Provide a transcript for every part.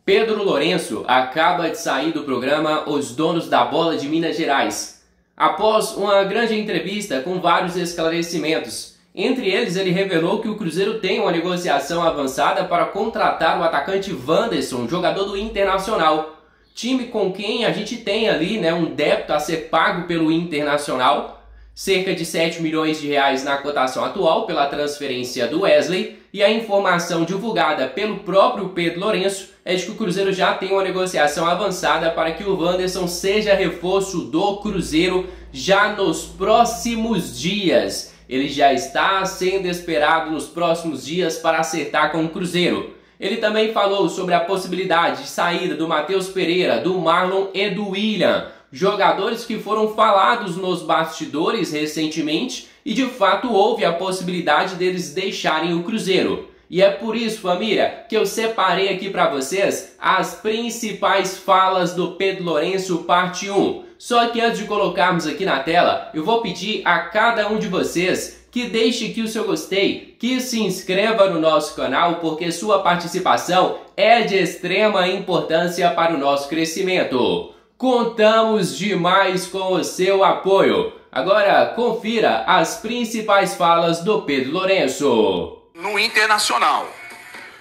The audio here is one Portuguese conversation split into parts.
Pedro Lourenço acaba de sair do programa Os Donos da Bola de Minas Gerais, após uma grande entrevista com vários esclarecimentos. Entre eles, ele revelou que o Cruzeiro tem uma negociação avançada para contratar o atacante Wanderson, jogador do Internacional, time com quem a gente tem ali, um débito a ser pago pelo Internacional, cerca de 7 milhões de reais na cotação atual pela transferência do Wesley, e a informação divulgada pelo próprio Pedro Lourenço é de que o Cruzeiro já tem uma negociação avançada para que o Wanderson seja reforço do Cruzeiro já nos próximos dias. Ele já está sendo esperado nos próximos dias para acertar com o Cruzeiro. Ele também falou sobre a possibilidade de saída do Matheus Pereira, do Marlon e do William, jogadores que foram falados nos bastidores recentemente e de fato houve a possibilidade deles deixarem o Cruzeiro. E é por isso, família, que eu separei aqui para vocês as principais falas do Pedro Lourenço, parte 1. Só que antes de colocarmos aqui na tela, eu vou pedir a cada um de vocês que deixe aqui o seu gostei, que se inscreva no nosso canal, porque sua participação é de extrema importância para o nosso crescimento. Contamos demais com o seu apoio. Agora, confira as principais falas do Pedro Lourenço. No Internacional.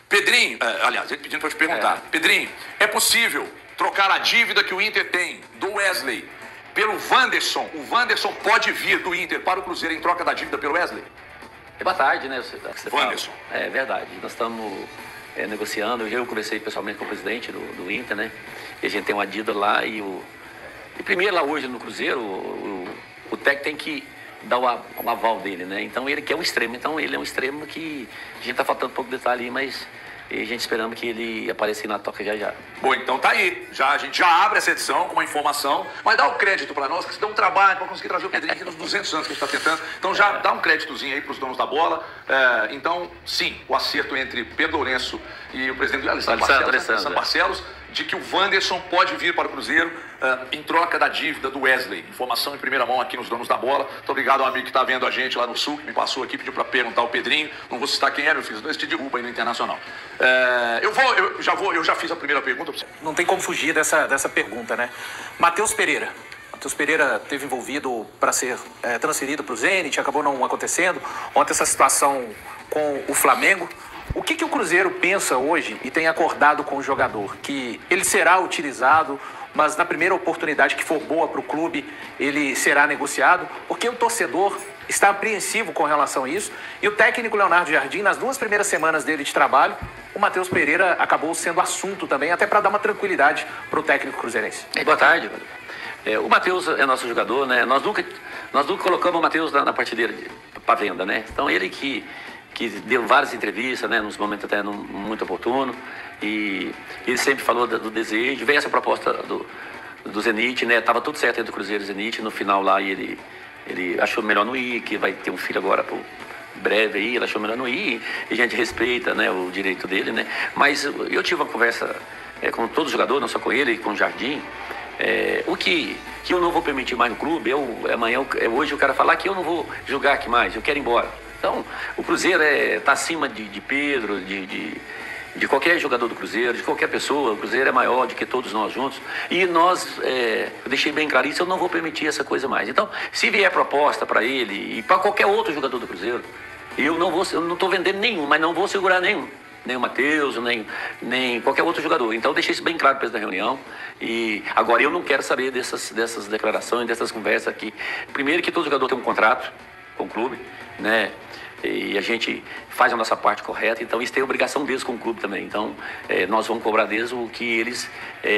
Pedrinho, aliás, ele pedindo para eu te perguntar. Pedrinho, é possível trocar a dívida que o Inter tem do Wesley pelo Wanderson? O Wanderson pode vir do Inter para o Cruzeiro em troca da dívida pelo Wesley? É boa tarde, né? Wanderson. É verdade. Nós estamos negociando. Eu conversei pessoalmente com o presidente do Inter, né? E a gente tem uma dívida lá e primeiro lá hoje no Cruzeiro, o técnico tem que dar o aval dele, né? Então ele quer um extremo. Então ele é um extremo que a gente tá faltando um pouco de detalhe ali, mas a gente esperando que ele apareça na toca já. Bom, então tá aí. A gente já abre essa edição com uma informação, mas dá o crédito para nós, que se dá um trabalho para conseguir trazer o Pedrinho aqui nos 200 anos que a gente está tentando. Então já dá um créditozinho aí para os donos da bola. Então, sim, o acerto entre Pedro Lourenço e o presidente do Alessandro Barcelos, de que o Wanderson pode vir para o Cruzeiro em troca da dívida do Wesley. Informação em primeira mão aqui nos Donos da Bola. Muito obrigado ao amigo que está vendo a gente lá no Sul, que me passou aqui, pediu para perguntar ao Pedrinho. Não vou citar quem é, meu filho, senão esse te derruba aí no Internacional. Eu já fiz a primeira pergunta. Não tem como fugir dessa pergunta, né? Matheus Pereira. Matheus Pereira esteve envolvido para ser transferido para o Zenit, acabou não acontecendo. Ontem essa situação com o Flamengo. O que o Cruzeiro pensa hoje e tem acordado com o jogador? Que ele será utilizado, mas na primeira oportunidade que for boa para o clube, ele será negociado? Porque o torcedor está apreensivo com relação a isso. E o técnico Leonardo Jardim, nas 2 primeiras semanas dele de trabalho, o Matheus Pereira acabou sendo assunto também, até para dar uma tranquilidade para o técnico cruzeirense. Boa tarde. O Matheus é nosso jogador, né? Nós nunca colocamos o Matheus na prateleira para venda, né? Então ele que deu várias entrevistas, né, nos momentos até muito oportuno, e ele sempre falou do desejo. Veio essa proposta do Zenit, né, tava tudo certo entre o Cruzeiro e o Zenit, no final lá ele achou melhor não ir, que vai ter um filho agora breve aí, ele achou melhor não ir, e a gente respeita, né, o direito dele, né, mas eu tive uma conversa com todos os jogadores, não só com ele, com o Jardim, o que eu não vou permitir mais no clube, hoje eu quero falar que eu não vou jogar aqui mais, eu quero ir embora. Então, o Cruzeiro está acima de Pedro, de qualquer jogador do Cruzeiro, de qualquer pessoa. O Cruzeiro é maior do que todos nós juntos. E eu deixei bem claro isso, eu não vou permitir essa coisa mais. Então, se vier proposta para ele e para qualquer outro jogador do Cruzeiro, eu não estou vendendo nenhum, mas não vou segurar nenhum. Nem o Matheus, nem qualquer outro jogador. Então, eu deixei isso bem claro depois da reunião. E agora eu não quero saber dessas declarações, dessas conversas aqui. Primeiro que todo jogador tem um contrato com o clube, né? E a gente faz a nossa parte correta, então isso tem obrigação deles com o clube também. Então nós vamos cobrar deles o que eles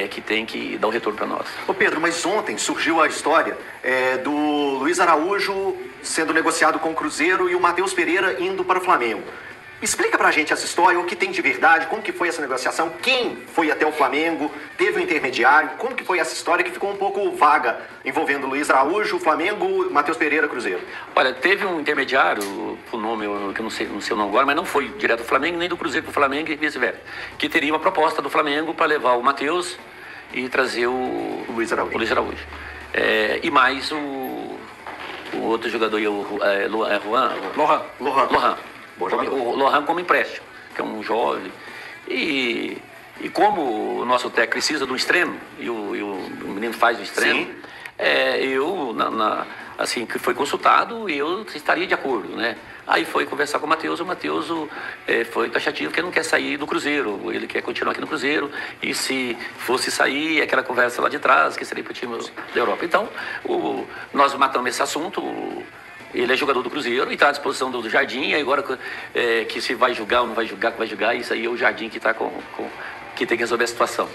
que tem que dar o retorno para nós. Ô Pedro, mas ontem surgiu a história do Luiz Araújo sendo negociado com o Cruzeiro e o Matheus Pereira indo para o Flamengo. Explica pra gente essa história, o que tem de verdade, como que foi essa negociação, quem foi até o Flamengo, teve um intermediário, como que foi essa história que ficou um pouco vaga, envolvendo Luiz Araújo, Flamengo, Matheus Pereira, Cruzeiro. Olha, teve um intermediário, o nome, que eu não sei o nome agora, mas não foi direto do Flamengo, nem do Cruzeiro para o Flamengo e vice-versa, que teria uma proposta do Flamengo para levar o Matheus e trazer o Luiz Araújo. E mais o outro jogador, Lohan. O Lohan como empréstimo, que é um jovem. E E como o nosso técnico precisa de um extremo, e o menino faz o extremo, eu, assim, que foi consultado, eu estaria de acordo, né? Aí foi conversar com o Matheus foi taxativo porque não quer sair do Cruzeiro, ele quer continuar aqui no Cruzeiro, e se fosse sair, aquela conversa lá de trás, que seria para o time da Europa. Então, nós matamos esse assunto. Ele é jogador do Cruzeiro e está à disposição do Jardim, e agora que se vai julgar ou não vai julgar, que vai julgar, isso aí é o Jardim que está que tem que resolver a situação.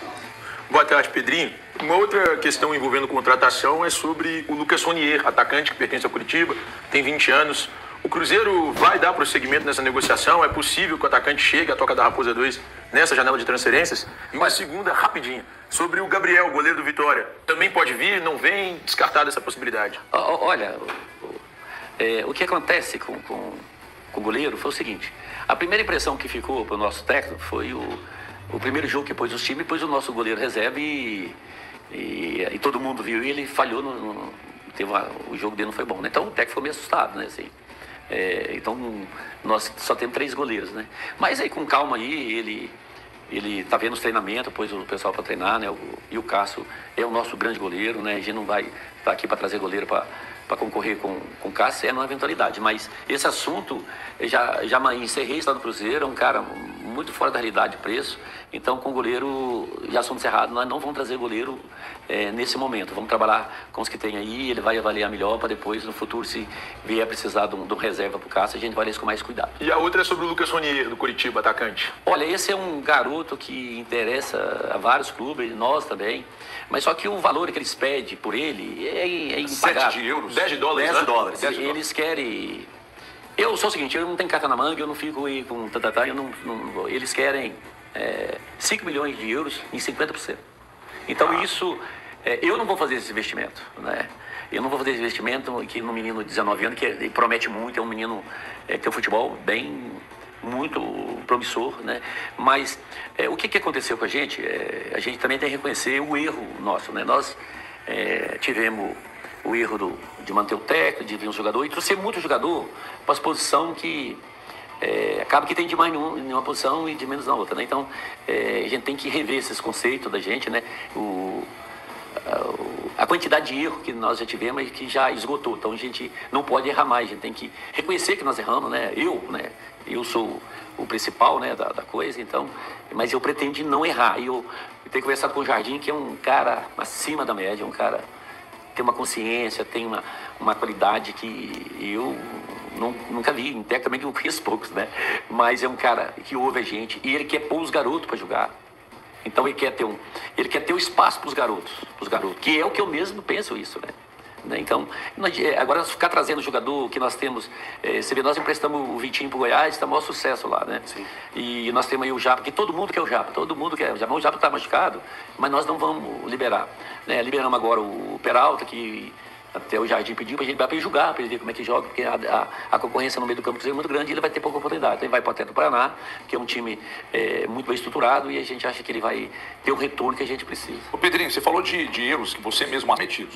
Boa tarde, Pedrinho. Uma outra questão envolvendo contratação é sobre o Lucas Ronier, atacante que pertence ao Curitiba, tem 20 anos. O Cruzeiro vai dar prosseguimento nessa negociação? É possível que o atacante chegue à Toca da Raposa 2 nessa janela de transferências? E uma segunda, rapidinho, sobre o Gabriel, goleiro do Vitória. Também pode vir, não vem, descartada essa possibilidade? Olha, o que acontece com o goleiro foi o seguinte: a primeira impressão que ficou para o nosso técnico foi o primeiro jogo que pôs os times, pôs o nosso goleiro reserva e todo mundo viu, e ele falhou, o jogo dele não foi bom, né? Então o técnico ficou meio assustado, né? Assim, então nós só temos 3 goleiros, né? Mas aí com calma aí, ele tá vendo os treinamentos, pôs o pessoal para treinar, né? E o Cássio é o nosso grande goleiro, né? A gente não vai estar aqui para trazer goleiro para concorrer com o Cássio, é uma eventualidade. Mas esse assunto, já encerrei, está no Cruzeiro, é um cara muito fora da realidade de preço. Então, com o goleiro, já somos encerrados, nós não vamos trazer goleiro nesse momento. Vamos trabalhar com os que tem aí, ele vai avaliar melhor para depois, no futuro, se vier precisar de um reserva para o Cássio, a gente vai ler isso com mais cuidado. E a outra é sobre o Lucas Ronier, do Curitiba, atacante. Olha, esse é um garoto que interessa a vários clubes, nós também. Mas só que o valor que eles pedem por ele é impagável. 7 euros? 10 dólares, 10 né? dólares. Eles querem... Eu sou o seguinte, eu não tenho carta na manga, eu não fico aí com tatatá, eles querem 5 milhões de euros em 50%. Então isso, eu não vou fazer esse investimento, né? Eu não vou fazer esse investimento aqui no menino de 19 anos, que promete muito, é um menino que tem um futebol muito promissor, né? Mas o que aconteceu com a gente? A gente também tem que reconhecer o erro nosso, né? Nós tivemos o erro de manter o técnico, de vir um jogador, e trouxe muito jogador para as posições que acaba que tem demais em uma posição e de menos na outra, né? Então a gente tem que rever esses conceitos da gente, né? A quantidade de erro que nós já tivemos e que já esgotou. Então a gente não pode errar mais, a gente tem que reconhecer que nós erramos, né? Eu sou o principal, né, da coisa, então, mas eu pretendo não errar. E eu tenho conversado com o Jardim, que é um cara acima da média, um cara que tem uma consciência, tem uma qualidade que eu nunca vi, em técnico também que eu conheço poucos, né? Mas é um cara que ouve a gente e ele quer pôr os garotos para jogar. Então ele quer ter o espaço para os garotos, que é o que eu mesmo penso isso, né? Então, agora ficar trazendo o jogador que nós temos, você vê, nós emprestamos o Vitinho para o Goiás, está o maior sucesso lá, né? Sim. E nós temos aí o Japa, que todo mundo quer o Japa, o Japa está machucado, mas nós não vamos liberar, né? Liberamos agora o Peralta, que até o Jardim pediu para a gente para ele jogar, para ele ver como é que joga, porque a concorrência no meio do campo é muito grande e ele vai ter pouca oportunidade. Então ele vai para o Atlético do Paraná, que é um time muito bem estruturado, e a gente acha que ele vai ter o retorno que a gente precisa. Ô Pedrinho, você falou de erros que você mesmo ha cometido.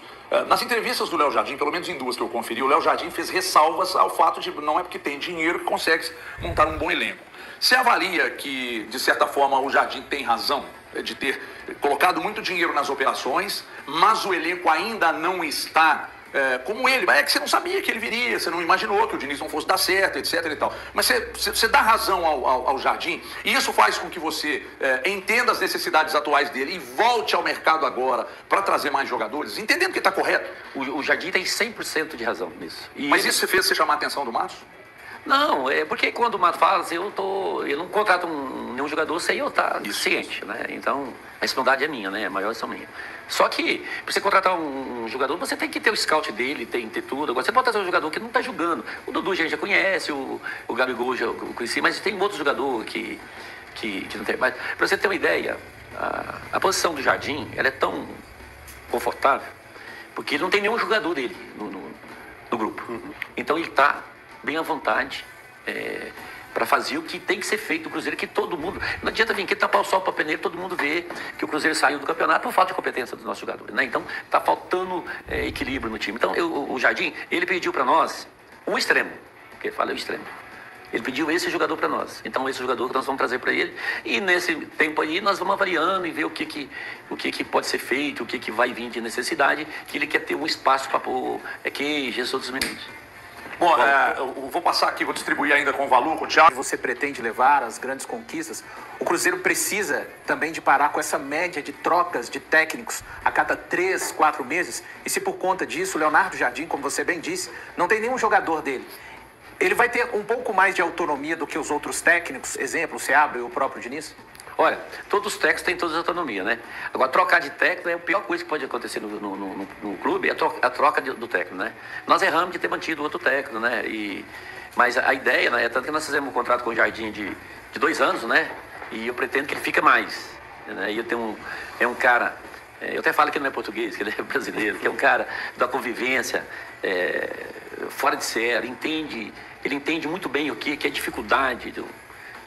Nas entrevistas do Léo Jardim, pelo menos em 2 que eu conferi, o Léo Jardim fez ressalvas ao fato de não é porque tem dinheiro que consegue montar um bom elenco. Você avalia que, de certa forma, o Jardim tem razão de ter colocado muito dinheiro nas operações, mas o elenco ainda não está como ele? É que você não sabia que ele viria, você não imaginou que o Diniz não fosse dar certo, etc. e tal. Mas você dá razão ao Jardim, e isso faz com que você entenda as necessidades atuais dele e volte ao mercado agora para trazer mais jogadores, entendendo que está correto. O Jardim tem 100% de razão nisso. Mas isso fez você chamar a atenção do Márcio? Não, porque quando o Mato fala, eu não contrato nenhum jogador sem eu estar ciente, né? Então, a responsabilidade é minha, né? A maior são minha. Só que, para você contratar um jogador, você tem que ter o scout dele, tem que ter tudo. Agora, você pode trazer um jogador que não está jogando. O Dudu a gente já conhece, o Gabigol já conheci, mas tem outro jogador que não tem. Mas, para você ter uma ideia, a posição do Jardim, ela é tão confortável, porque ele não tem nenhum jogador dele no grupo. Então, ele está bem à vontade para fazer o que tem que ser feito do Cruzeiro, que todo mundo... Não adianta vir aqui tapar o sol para peneiro, todo mundo vê que o Cruzeiro saiu do campeonato por falta de competência dos nossos jogadores, né? Então, está faltando equilíbrio no time. Então, o Jardim, ele pediu para nós um extremo, que ele fala o extremo. Ele pediu esse jogador para nós. Então, esse jogador que nós vamos trazer para ele. E nesse tempo aí, nós vamos avaliando e ver o que pode ser feito, o que vai vir de necessidade, que ele quer ter um espaço para pôr queijo e outros meninos. Bom, eu vou passar aqui, vou distribuir ainda com o valor, com o Thiago. Você pretende levar as grandes conquistas? O Cruzeiro precisa também de parar com essa média de trocas de técnicos a cada 3, 4 meses. E se por conta disso, o Leonardo Jardim, como você bem disse, não tem nenhum jogador dele. Ele vai ter um pouco mais de autonomia do que os outros técnicos? Exemplo, o Seabra e o próprio Diniz? Olha, todos os técnicos têm toda a autonomia, né? Agora, trocar de técnico é a pior coisa que pode acontecer no clube, é a troca do técnico, né? Nós erramos de ter mantido outro técnico, né? Mas a ideia, né, é tanto que nós fizemos um contrato com o Jardim de 2 anos, né? E eu pretendo que ele fique mais. Né? E eu tenho um cara, eu até falo que ele não é português, que ele é brasileiro, que é um cara da convivência, fora de série, ele entende muito bem o que é dificuldade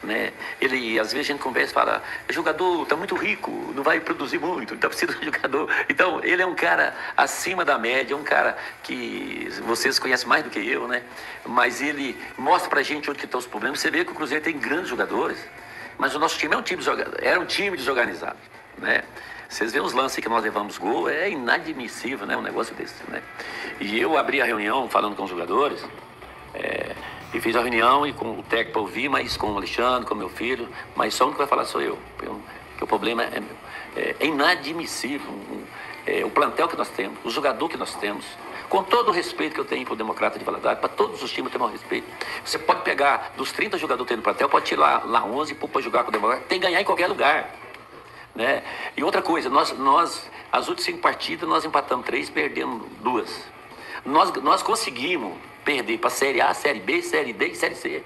né? Ele, às vezes a gente conversa e fala, o jogador está muito rico, não vai produzir muito, está precisando de jogador. Então, ele é um cara acima da média, um cara que vocês conhecem mais do que eu, né? Mas ele mostra pra gente onde que estão os problemas. Você vê que o Cruzeiro tem grandes jogadores, mas o nosso time era um time desorganizado, né? Vocês veem os lances que nós levamos gol, é inadmissível, né? Um negócio desse, né? E eu abri a reunião falando com os jogadores, e fiz a reunião e com o técnico para ouvir, mas com o Alexandre, com o meu filho, mas só o que vai falar sou eu, porque o problema é inadmissível. O plantel que nós temos, o jogador que nós temos, com todo o respeito que eu tenho para o Democrata de Valadares, para todos os times eu tenho respeito. Você pode pegar dos 30 jogadores que tem no plantel, pode tirar lá 11 para jogar com o Democrata, tem que ganhar em qualquer lugar. Né? E outra coisa, nós as últimas 5 partidas, nós empatamos 3, perdemos 2. Nós conseguimos perder para a Série A, Série B, Série D e Série C.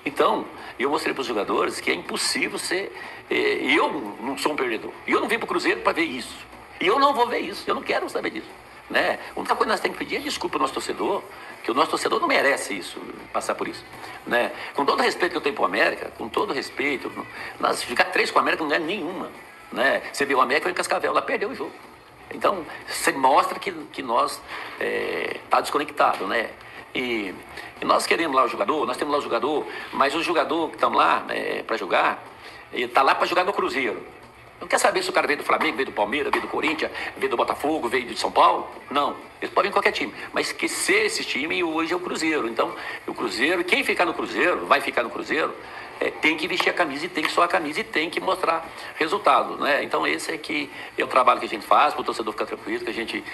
Então, eu mostrei para os jogadores que é impossível ser... eu não sou um perdedor. E eu não vim para o Cruzeiro para ver isso. E eu não vou ver isso. Eu não quero saber disso. Né? A única coisa que nós temos que pedir é desculpa ao nosso torcedor, que o nosso torcedor não merece isso, passar por isso. Né? Com todo o respeito que eu tenho para o América, com todo o respeito, nós ficar 3 com o América não ganha nenhuma. Né? Você vê o América foi em Cascavel, lá perdeu o jogo. Então, você mostra que nós tá desconectado, né? E nós queremos lá o jogador, nós temos lá o jogador, mas o jogador que estamos lá para jogar, ele está lá para jogar no Cruzeiro. Não quer saber se o cara veio do Flamengo, veio do Palmeiras, veio do Corinthians, veio do Botafogo, veio de São Paulo? Não. Eles podem vir em qualquer time. Mas esquecer esse time hoje é o Cruzeiro. Então, o Cruzeiro, quem ficar no Cruzeiro, vai ficar no Cruzeiro, tem que vestir a camisa e tem que suar a camisa e tem que mostrar resultado, né? Então, esse é o trabalho que a gente faz, para o torcedor ficar tranquilo, que a gente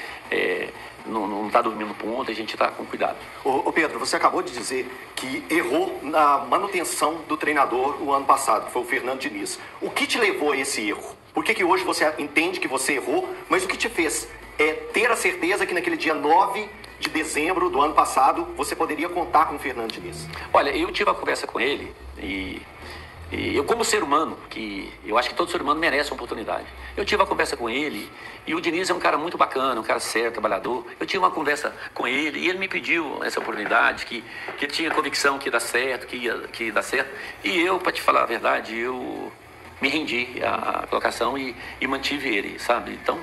não está dormindo ponto, a gente está com cuidado. Ô Pedro, você acabou de dizer que errou na manutenção do treinador o ano passado, que foi o Fernando Diniz. O que te levou a esse erro? Por que hoje você entende que você errou, mas o que te fez ter a certeza que naquele dia 9 de dezembro do ano passado você poderia contar com o Fernando Diniz? Olha, eu tive uma conversa com ele e eu, como ser humano, que eu acho que todo ser humano merece uma oportunidade. Eu tive uma conversa com ele e o Diniz é um cara muito bacana, um cara sério, trabalhador. Eu tive uma conversa com ele e ele me pediu essa oportunidade, que ele tinha convicção que ia dar certo, que ia dar certo. E eu, para te falar a verdade, eu me rendi à colocação e mantive ele, sabe? Então,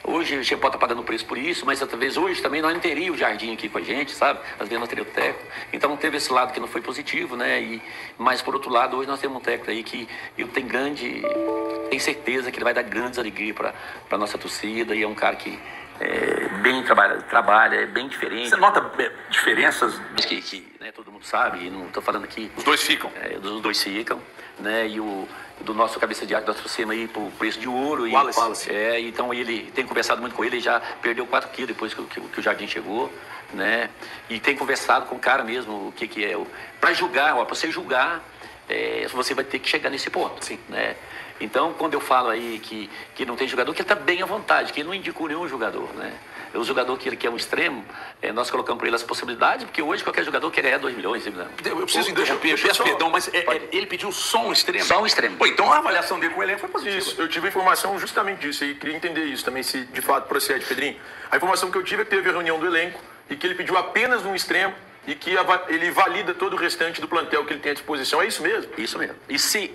hoje a gente pode estar pagando preço por isso, mas talvez hoje também nós não teríamos o Jardim aqui com a gente, sabe? Às vezes nós teríamos o técnico. Então teve esse lado que não foi positivo, né? Mas por outro lado, hoje nós temos um técnico aí que eu tenho certeza que ele vai dar grandes alegrias para a nossa torcida e é um cara que bem trabalha, é bem diferente. Você nota diferenças? Que todo mundo sabe, e não estou falando aqui... Os dois ficam? Os dois ficam, né? E do nosso cabeça de arte, nós trouxemos aí por preço de ouro. Wallace. Então ele tem conversado muito com ele, já perdeu 4 quilos depois que o Jardim chegou, né? E tem conversado com o cara mesmo, o que é. Para julgar, para você julgar, você vai ter que chegar nesse ponto. Sim. Né? Então, quando eu falo aí que não tem jogador, que ele está bem à vontade, que ele não indicou nenhum jogador, né? O jogador que ele quer um extremo, nós colocamos para ele as possibilidades, porque hoje qualquer jogador quer ganhar 2 milhões. Né? Eu preciso interromper, peço perdão, mas ele pediu só um extremo? Só um extremo. Pô, então a avaliação dele com o elenco foi positiva. Isso, eu tive a informação justamente disso e queria entender isso também, se de fato procede, Pedrinho. A informação que eu tive é que teve a reunião do elenco e que ele pediu apenas um extremo e que ele valida todo o restante do plantel que ele tem à disposição. É isso mesmo? Isso mesmo. E se,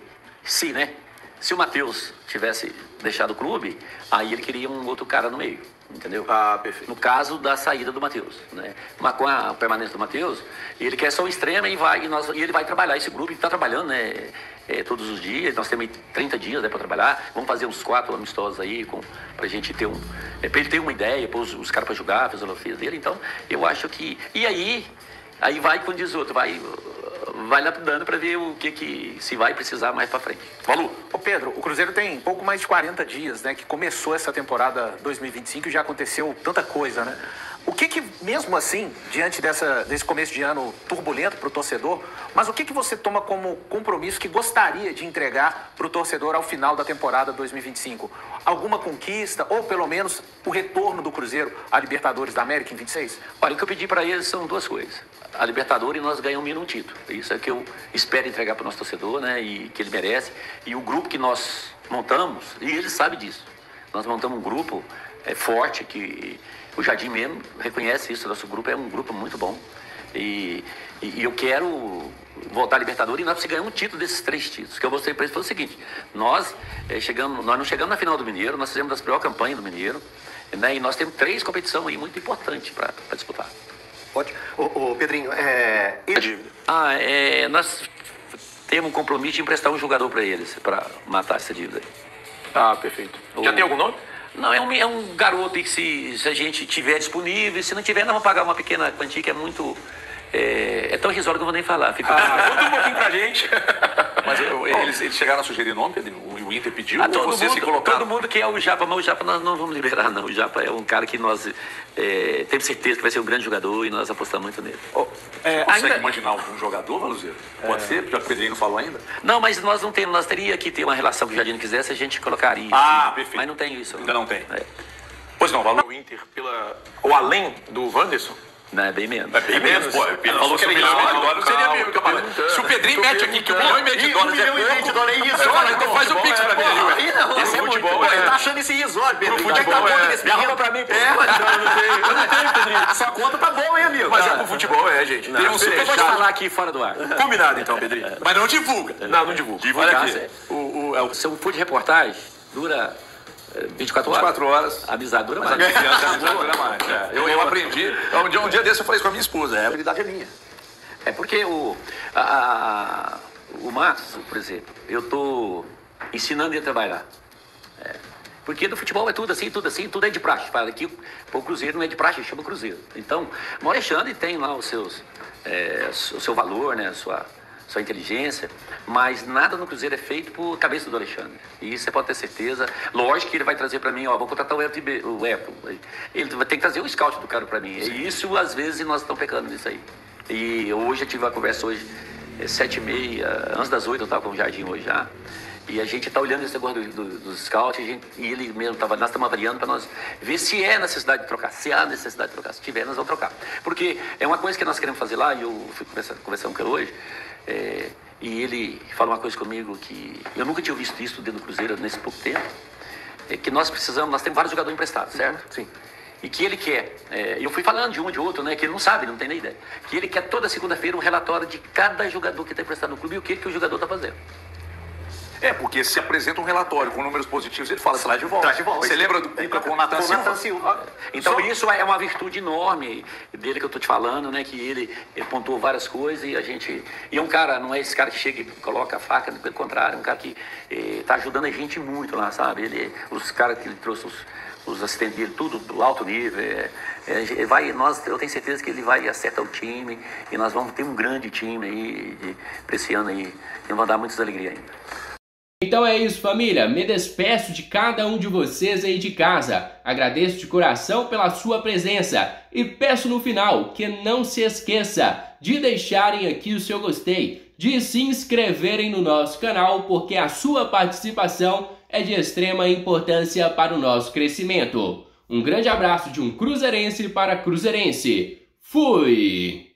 né? Se o Matheus tivesse deixado o clube, aí ele queria um outro cara no meio, entendeu? Ah, perfeito. No caso da saída do Matheus, né? Mas com a permanência do Matheus, ele quer só um extremo e ele vai trabalhar esse grupo, ele está trabalhando, né? Todos os dias, nós temos 30 dias, né, para trabalhar, vamos fazer uns 4 amistosos aí, pra gente ter pra ele ter uma ideia, pôr os caras para jogar, a filosofia dele, então eu acho que, e aí vai, como diz o outro, vai lapidando para ver o que se vai precisar mais para frente. Malu. Ô Pedro, o Cruzeiro tem pouco mais de 40 dias, né, que começou essa temporada 2025 e já aconteceu tanta coisa, né? O que mesmo assim, diante desse começo de ano turbulento para o torcedor, mas o que você toma como compromisso que gostaria de entregar para o torcedor ao final da temporada 2025? Alguma conquista ou pelo menos o retorno do Cruzeiro à Libertadores da América em 26? Olha, o que eu pedi para eles são 2 coisas. A Libertadores, e nós ganhamos um título. Isso é que eu espero entregar para o nosso torcedor, né, e que ele merece. E o grupo que nós montamos, e ele sabe disso, nós montamos um grupo forte, que o Jardim mesmo reconhece isso, nosso grupo é um grupo muito bom. E eu quero voltar à Libertadores e nós precisamos ganhar um título desses 3 títulos. O que eu mostrei para eles foi o seguinte, nós não chegamos na final do Mineiro, nós fizemos as piores campanhas do Mineiro, né, e nós temos 3 competições aí muito importantes para disputar. Ótimo. Ô Pedrinho, nós temos um compromisso de emprestar um jogador para eles, para matar essa dívida aí. Ah, perfeito. Já tem algum nome? Não, é um garoto que se a gente tiver disponível, se não tiver, nós vamos pagar uma pequena quantia que é muito... É tão irrisório que eu não vou nem falar. Conta um pouquinho pra gente. Mas eles chegaram a sugerir nome, Pedro? O Inter pediu ou todo você mundo, se colocaram? Todo mundo quer o Japa, mas o Japa nós não vamos liberar, não. O Japa é um cara que nós temos certeza que vai ser um grande jogador e nós apostamos muito nele. Você consegue imaginar um jogador, Maluzeiro? Pode ser, já que o Pedrinho não falou ainda? Não, mas nós não temos, nós teríamos que ter uma relação que o Jardim quisesse, a gente colocaria. Ah, perfeito. Mas não tem isso. Ainda não tem. Pois não, valor o Inter ou além do Wanderson? Não, é bem menos. É bem menos? Pô, Pedro falou que era $1,5 milhão, seria mesmo que eu falei. Se o Pedrinho mete aqui que $1,5 milhão é pouco... então faz o Pix pra mim aí, ué. Esse futebol, ele tá achando esse risório, Pedro. Pro futebol, Me arruma pra mim, pô. Eu não tenho, Pedrinho. Sua conta tá boa, hein, amigo? Mas pro futebol, gente. Tem um Eu vou te falar aqui fora do ar. Combinado, então, Pedrinho. Mas não divulga. Não divulga. Olha aqui, o seu furo de reportagem dura 24 horas. 24 horas. A amizade dura Mas mais. a confiança dura mais. Eu aprendi. Um dia desse eu falei isso com a minha esposa. A habilidade é minha. É porque o Marcos, por exemplo, eu estou ensinando ele a trabalhar. Porque no futebol é tudo assim, tudo é de praxe. Fala que o Cruzeiro não é de praxe, chama Cruzeiro. Então, o Alexandre tem lá o seu valor, né, a sua inteligência, mas nada no Cruzeiro é feito por cabeça do Alexandre. E isso você pode ter certeza. Lógico que ele vai trazer para mim, vou contratar o Everton. Ele vai ter que trazer o scout do cara para mim. E isso, às vezes, nós estamos pecando nisso aí. E hoje, eu tive uma conversa hoje, 7h30, antes das 8 eu estava com o Jardim hoje já. E a gente está olhando esse negócio dos scouts, e ele mesmo nós estamos avaliando para nós ver se é necessidade de trocar, se há necessidade de trocar. Se tiver, nós vamos trocar. Porque é uma coisa que nós queremos fazer lá, e eu fui conversando com ele hoje, e ele fala uma coisa comigo que eu nunca tinha visto isso dentro do Cruzeiro nesse pouco tempo, que nós temos vários jogadores emprestados, certo? Sim. E que ele quer, eu fui falando de um de outro, né, que ele não sabe, não tem nem ideia, que ele quer toda segunda-feira um relatório de cada jogador que está emprestado no clube e o que o jogador está fazendo. Porque se apresenta um relatório com números positivos, ele fala, traz de volta. Você lembra do Cuca com o Nathan Silva? Então isso é uma virtude enorme dele que eu tô te falando, né? Que ele pontuou várias coisas e é um cara, não é esse cara que chega e coloca a faca, pelo contrário, é um cara que tá ajudando a gente muito lá, sabe? Os caras que ele trouxe, os assistentes dele, tudo do alto nível. Eu tenho certeza que ele vai acertar o time e nós vamos ter um grande time aí para esse ano aí. E vai dar muitas alegrias ainda. Então é isso, família. Me despeço de cada um de vocês aí de casa. Agradeço de coração pela sua presença e peço no final que não se esqueça de deixarem aqui o seu gostei, de se inscreverem no nosso canal, porque a sua participação é de extrema importância para o nosso crescimento. Um grande abraço de um cruzeirense para cruzeirense. Fui!